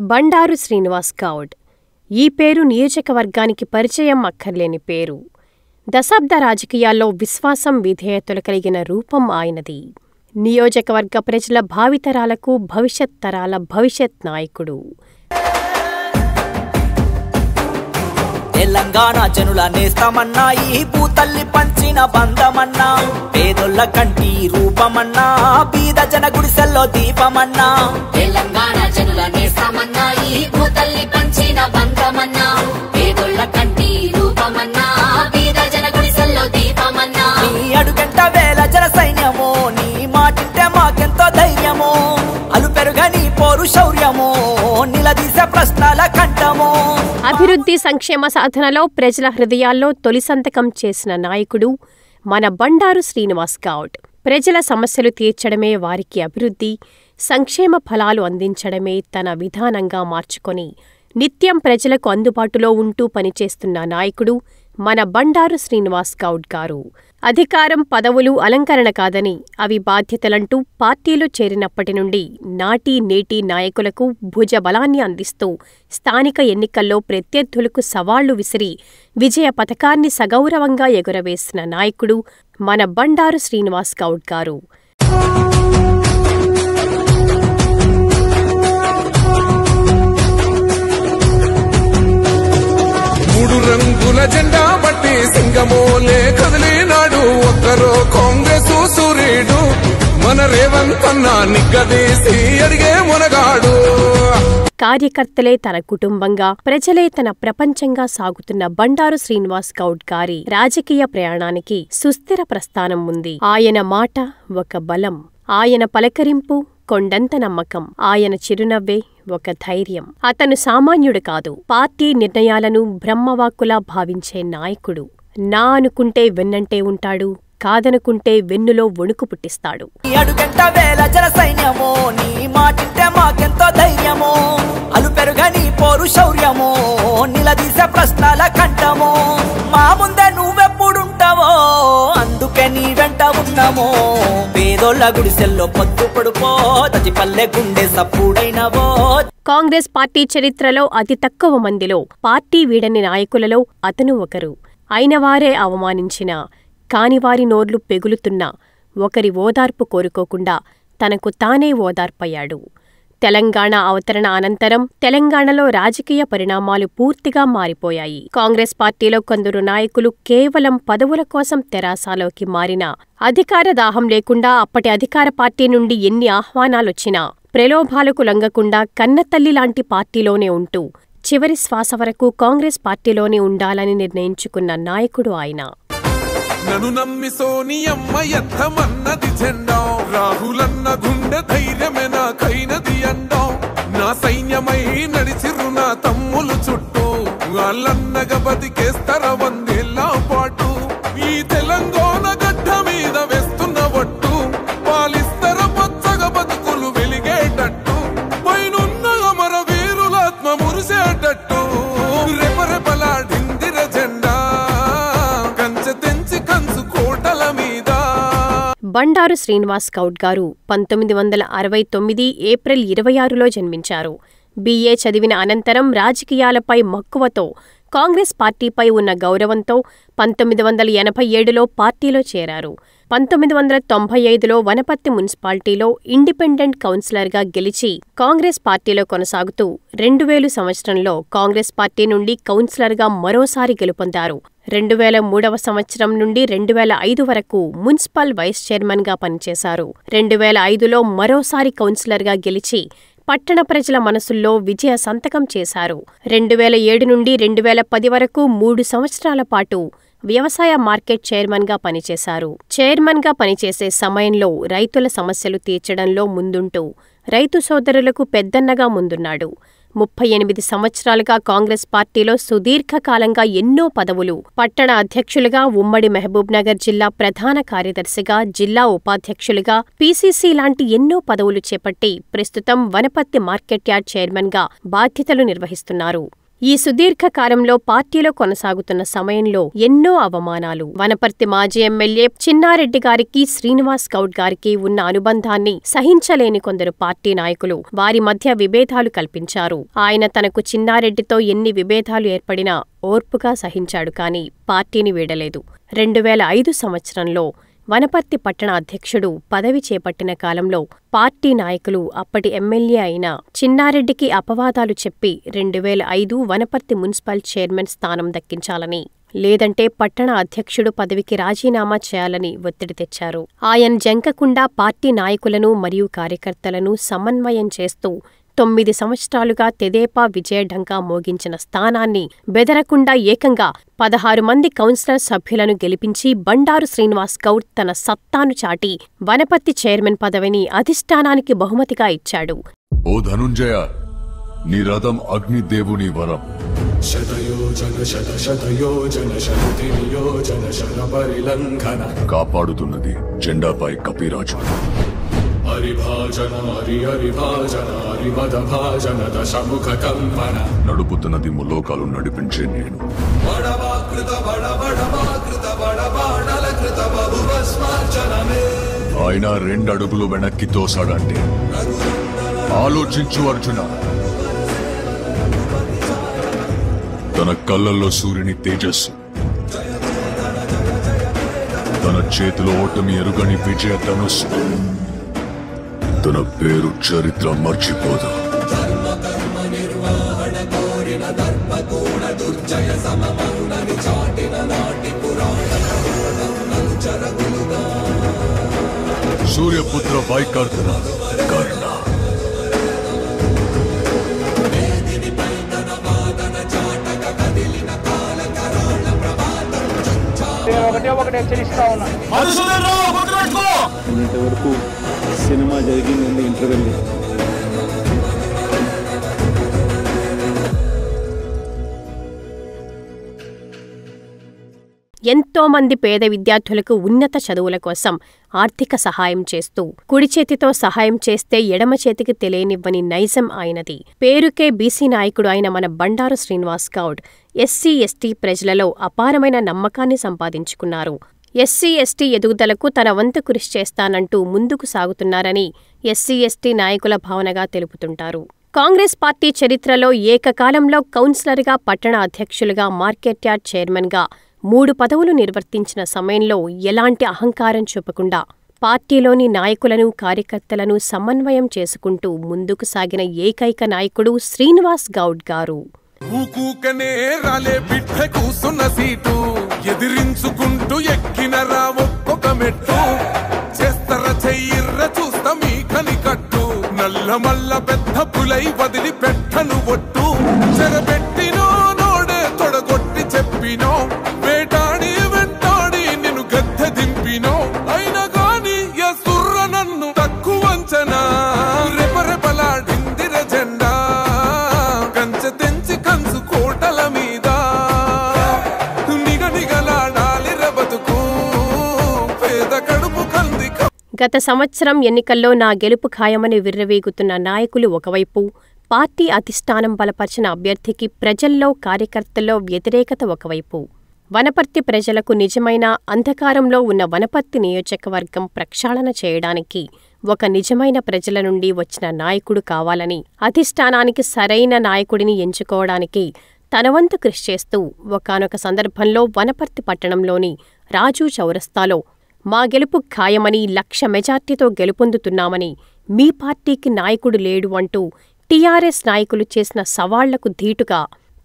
బండారు శ్రీనివాస్ గౌడ్. ఈ పేరు నియోజకవర్గానికి పరిచయం అక్కర్లేని పేరు. దశాబ్ద రాజకీయాల్లో విశ్వాసం, విధేయతలు కలిగిన రూపం ఆయనది. నియోజకవర్గ ప్రజల భావితరాలకు భవిష్యత్ తరాల భవిష్యత్ నాయకుడు. తెలంగాణ జనుల నేస్తమన్నా, ఈ భూతల్లి పంచిన బంధమన్నా, పేదొల్ల కంటి రూపమన్నా, బీద జన గుడిసెల్లో దీపమన్నా. తెలంగాణ జనుల నేస్తమన్నా, ఈ భూతల్లి పంచిన బంధమన్నా, పేదొల్ల కంటి రూపమన్నా, బీద జన గుడిసెల్లో దీపమన్నా. నీ అడుగంట వేల జన సైన్యమో, నీ మాటింటే మాకెంతో ధైర్యమో, అలుపెరుగని పోరు శౌర్యమో, నిలదీసే ప్రశ్నల కంఠమో. అభివృద్ధి సంక్షేమ సాధనలో ప్రజల హృదయాల్లో తొలి సంతకం చేసిన నాయకుడు మన బండారు శ్రీనివాస్ గౌడ్. ప్రజల సమస్యలు తీర్చడమే వారికి అభివృద్ధి, సంక్షేమ ఫలాలు అందించడమే తన విధానంగా మార్చుకొని నిత్యం ప్రజలకు అందుబాటులో ఉంటూ పనిచేస్తున్న నాయకుడు మన బండారు శ్రీనివాస్ గౌడ్ గారు. అధికారం, పదవులు అలంకరణ కాదని, అవి బాధ్యతలంటూ పార్టీలో చేరినప్పటి నుండి నాటి నేటి నాయకులకు భుజబలాన్ని అందిస్తూ స్థానిక ఎన్నికల్లో ప్రత్యర్థులకు సవాళ్లు విసిరి విజయ పథకాన్ని సగౌరవంగా ఎగురవేసిన నాయకుడు మన బండారు శ్రీనివాస్ గౌడ్ గారు. మూడు రంగుల జెండా బట్టి సింగమోలే కదిలినాడు ఒక్కరో కాంగ్రెస్ సూర్యుడు, మన రేవంత్ అన్న నిగ్గదీసి అడిగే మునగాడు. కార్యకర్తలే తన కుటుంబంగా, ప్రజలే తన ప్రపంచంగా సాగుతున్న బండారు శ్రీనివాస్ గౌడ్ గారి రాజకీయ ప్రయాణానికి సుస్థిర ప్రస్థానం ఉంది. ఆయన మాట ఒక బలం, ఆయన పలకరింపు కొండంత నమ్మకం, ఆయన చిరునవ్వే ఒక ధైర్యం. అతను సామాన్యుడు కాదు, పార్టీ నిర్ణయాలను బ్రహ్మవాక్కులా భావించే నాయకుడు. నా అనుకుంటే వెన్నంటే ఉంటాడు, కాదనుకుంటే వెన్నులో వణుకు పుట్టిస్తాడు. అడుగంట వేల జన సైన్యమో, నీ మాటింటే మాకెంతో ధైర్యమో, అలుపెరుగని పోరు శౌర్యమో, నిలదీసే ప్రశ్నల కంఠమో. మా ముందే నువ్వెప్పుడుంటావో, అందుకే నీ వెంట ఉన్నామో. పేదోళ్ళ గుడిసెల్లో పొద్దు పొడుపో, తది పల్లె గుండె సప్పుడైనవో. కాంగ్రెస్ పార్టీ చరిత్రలో అతి తక్కువ మందిలో పార్టీ వీడని నాయకులలో అతను ఒకరు. అయినవారే అవమానించినా, కానివారి నోర్లు పెగులుతున్నా ఒకరి ఓదార్పు కోరుకోకుండా తనకు తానే ఓదార్పయ్యాడు. తెలంగాణ అవతరణ అనంతరం తెలంగాణలో రాజకీయ పరిణామాలు పూర్తిగా మారిపోయాయి. కాంగ్రెస్ పార్టీలో కొందరు నాయకులు కేవలం పదవుల కోసం తెరాసాలోకి మారినా, అధికార దాహం లేకుండా అప్పటి అధికార పార్టీ నుండి ఎన్ని ఆహ్వానాలొచ్చినా ప్రలోభాలకు లొంగకుండా కన్నతల్లి లాంటి పార్టీలోనే ఉంటూ చివరి శ్వాస వరకు కాంగ్రెస్ పార్టీలోనే ఉండాలని నిర్ణయించుకున్న నాయకుడు ఆయన. నన్ను నమ్మి సోనియమ్మ ఎత్తమన్నది జెండా, రాహులన్న గుండె ధైర్యమే నాకైనది అండా. నా సైన్యమై నడిచిరు నా తమ్ములు చుట్టూ, వాళ్ళన్నగా బతికేస్తర వందేళ్ల పాటు. ఈ తెలంగాణ గడ్డ మీద వేస్తున్న ఒట్టు, పాలిస్తర పచ్చగా బతుకులు వెలిగేటట్టు, పైనున్న అమర వీరులాత్మ మురిసేటట్టు. రెపరెపలాడిందిర జెండా కంచె తెంచి కంచు కోటల మీద. బండారు శ్రీనివాస్ గౌడ్ గారు 1969 ఏప్రిల్ 26లో జన్మించారు. BA చదివిన అనంతరం రాజకీయాలపై మక్కువతో, కాంగ్రెస్ పార్టీపై ఉన్న గౌరవంతో 1987లో పార్టీలో చేరారు. 1995లో వనపర్తి మున్సిపాలిటీలో ఇండిపెండెంట్ కౌన్సిలర్గా గెలిచి కాంగ్రెస్ పార్టీలో కొనసాగుతూ 2000 సంవత్సరంలో కాంగ్రెస్ పార్టీ నుండి కౌన్సిలర్గా మరోసారి గెలుపొందారు. 2003వ సంవత్సరం నుండి 2005 వరకు మున్సిపల్ వైస్ చైర్మన్గా పనిచేశారు. 2005లో మరోసారి కౌన్సిలర్గా గెలిచి పట్టణ ప్రజల మనసుల్లో విజయ సంతకం చేశారు. 2007 నుండి 2010 వరకు 3 సంవత్సరాల పాటు వ్యవసాయ మార్కెట్ చైర్మన్గా పనిచేశారు. చైర్మన్గా పనిచేసే సమయంలో రైతుల సమస్యలు తీర్చడంలో ముందుంటూ రైతు సోదరులకు పెద్దన్నగా ముందున్నాడు. 38 సంవత్సరాలుగా కాంగ్రెస్ పార్టీలో సుదీర్ఘకాలంగా ఎన్నో పదవులు, పట్టణ అధ్యక్షులుగా, ఉమ్మడి మహబూబ్నగర్ జిల్లా ప్రధాన కార్యదర్శిగా, జిల్లా ఉపాధ్యక్షులుగా, PCC లాంటి ఎన్నో పదవులు చేపట్టి ప్రస్తుతం వనపర్తి మార్కెట్ యార్డ్ చైర్మన్గా బాధ్యతలు నిర్వహిస్తున్నారు. ఈ సుదీర్ఘకాలంలో పార్టీలో కొనసాగుతున్న సమయంలో ఎన్నో అవమానాలు, వనపర్తి మాజీ ఎమ్మెల్యే చిన్నారెడ్డి గారికి శ్రీనివాస్ గౌడ్ గారికి ఉన్న అనుబంధాన్ని సహించలేని కొందరు పార్టీ నాయకులు వారి మధ్య విభేదాలు కల్పించారు. ఆయన తనకు చిన్నారెడ్డితో ఎన్ని విభేదాలు ఏర్పడినా ఓర్పుగా సహించాడు కానీ పార్టీని వీడలేదు. 2005 సంవత్సరంలో వనపర్తి పట్టణ అధ్యక్షుడు పదవి చేపట్టిన కాలంలో పార్టీ నాయకులు అప్పటి ఎమ్మెల్యే అయిన చిన్నారెడ్డికి అపవాదాలు చెప్పి 2005 వనపర్తి మున్సిపల్ చైర్మన్ స్థానం దక్కించాలని, లేదంటే పట్టణ అధ్యక్షుడు పదవికి రాజీనామా చేయాలని ఒత్తిడి తెచ్చారు. ఆయన జంకకుండా పార్టీ నాయకులను మరియు కార్యకర్తలను సమన్వయం చేస్తూ 9 సంవత్సరాలుగా తెదేపా విజయఢంకా మోగించిన స్థానాన్ని బెదరకుండా ఏకంగా 16 మంది కౌన్సిలర్ సభ్యులను గెలిపించి బండారు శ్రీనివాస్ గౌడ్ తన సత్తాను చాటి వనపర్తి చైర్మన్ పదవిని అధిష్టానానికి బహుమతిగా ఇచ్చాడు. ఓ ధనుంజయ, నీ రథం అగ్నిదేవుని వరం. కాపాడుతున్నది జెండాపై కపిరాజు. నడుపుతున్నది ములోకాలు నడిపించే నేను. ఆయన 2 అడుగులు వెనక్కి తోసాడంటే ఆలోచించు అర్జున. తన కళ్ళల్లో సూర్యుని తేజస్సు, తన చేతిలో ఓటమి ఎరుగని విజయ ధనుస్సు. తన పేరు చరిత్ర మర్చిపోదు. సూర్యపుత్ర వైకర్ణ కర్ణ. ఇంతవరకు సినిమా జరిగిందండి ఇంటర్వెల్. ఎంతో మంది పేద విద్యార్థులకు ఉన్నత చదువుల కోసం ఆర్థిక సహాయం చేస్తూ కుడి చేతితో సహాయం చేస్తే ఎడమ చేతికి తెలియనివ్వని నైజం ఆయనది. పేరుకే బీసీ నాయకుడు అయిన మన బండారు శ్రీనివాస్ గౌడ్ ఎస్సీ ఎస్టీ ప్రజలలో అపారమైన నమ్మకాన్ని సంపాదించుకున్నారు. ఎస్సీ ఎస్టీ ఎదుగుదలకు తన వంతు కృషి చేస్తానంటూ ముందుకు సాగుతున్నారని ఎస్సీ ఎస్టీ నాయకుల భావనగా తెలుపుతుంటారు. కాంగ్రెస్ పార్టీ చరిత్రలో ఏకకాలంలో కౌన్సిలర్గా, పట్టణ అధ్యక్షులుగా, మార్కెట్ యార్డ్ చైర్మన్గా 3 పదవులు నిర్వర్తించిన సమయంలో ఎలాంటి అహంకారం చూపకుండా పార్టీలోని నాయకులను, కార్యకర్తలను సమన్వయం చేసుకుంటూ ముందుకు సాగిన ఏకైక నాయకుడు శ్రీనివాస్ గౌడ్ గారు. ఊకూకనే రాలే బిడ్డ కూసున్న సీటు, ఎదిరించుకుంటూ ఎక్కిన రా ఒక్కొక్క మెట్టు. చేస్తర చెయ్యిర్ర చూస్తా మీ కని కట్టు, నల్ల మల్ల పెద్ద పులై వదిలి పెట్టను ఒట్టు. చెరబెట్టినో నోడే తొడగొట్టి చెప్పినో, వేటాడి వెంటాడి నిన్ను గద్దె దింపినో. అయినా గాని ఎసుర్ర నన్ను తక్కువంచనా, రెపరెపలాడిందిర జెండా. కంచె తెంచి కంచు కోటల మీద నిగనిగలాడాలి రబతుకు, పేద కడుపు కంది. గత సంవత్సరం ఎన్నికల్లో నా గెలుపు ఖాయమని విర్రవీగుతున్న నాయకులు ఒకవైపు, పార్టీ అధిష్టానం బలపరిచిన అభ్యర్థికి ప్రజల్లో, కార్యకర్తల్లో వ్యతిరేకత ఒకవైపు. వనపర్తి ప్రజలకు నిజమైన అంధకారంలో ఉన్న వనపర్తి నియోజకవర్గం ప్రక్షాళన చేయడానికి ఒక నిజమైన ప్రజల నుండి వచ్చిన నాయకుడు కావాలని, అధిష్టానానికి సరైన నాయకుడిని ఎంచుకోవడానికి తన వంతు కృషి చేస్తూ ఒకానొక సందర్భంలో వనపర్తి పట్టణంలోని రాజు చౌరస్తాలో మా గెలుపు ఖాయమని, 1,00,000 మెజార్టీతో గెలుపొందుతున్నామని, మీ పార్టీకి నాయకుడు లేడు అంటూ టీఆర్ఎస్ నాయకులు చేసిన సవాళ్లకు ధీటుగా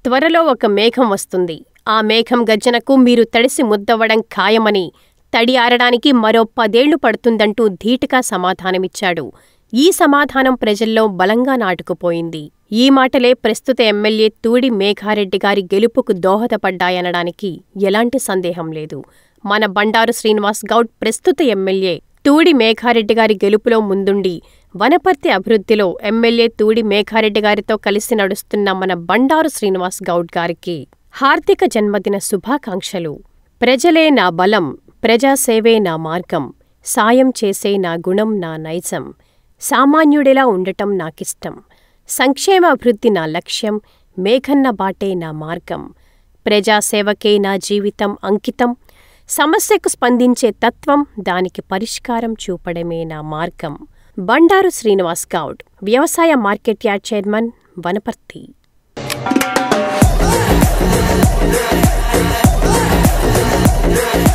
త్వరలో ఒక మేఘం వస్తుంది, ఆ మేఘం గర్జనకు మీరు తడిసి ముద్దవడం ఖాయమని, తడి ఆరడానికి మరో 10 ఏళ్లు పడుతుందంటూ ధీటుగా సమాధానమిచ్చాడు. ఈ సమాధానం ప్రజల్లో బలంగా నాటుకుపోయింది. ఈ మాటలే ప్రస్తుత ఎమ్మెల్యే తూడి మేఘారెడ్డి గారి గెలుపుకు దోహదపడ్డాయనడానికి ఎలాంటి సందేహం లేదు. మన బండారు శ్రీనివాస్ గౌడ్ ప్రస్తుత ఎమ్మెల్యే తూడి మేఘారెడ్డి గారి గెలుపులో ముందుండి వనపర్తి అభివృద్ధిలో ఎమ్మెల్యే తూడి మేఘారెడ్డి గారితో కలిసి నడుస్తున్న మన బండారు శ్రీనివాస్ గౌడ్ గారికి హార్దిక జన్మదిన శుభాకాంక్షలు. ప్రజలే నా బలం, ప్రజాసేవే నా మార్గం, సాయం చేసే నా గుణం నా నైజం, సామాన్యుడిలా ఉండటం నాకిష్టం, సంక్షేమ అభివృద్ధి నా లక్ష్యం, మేఘన్న బాటే నా మార్గం, ప్రజాసేవకే నా జీవితం అంకితం, సమస్యకు స్పందించే తత్వం, దానికి పరిష్కారం చూపడమే నా మార్గం. బండారు శ్రీనివాస్ గౌడ్, వ్యవసాయ market yard chairman, Wanaparthy. Yeah.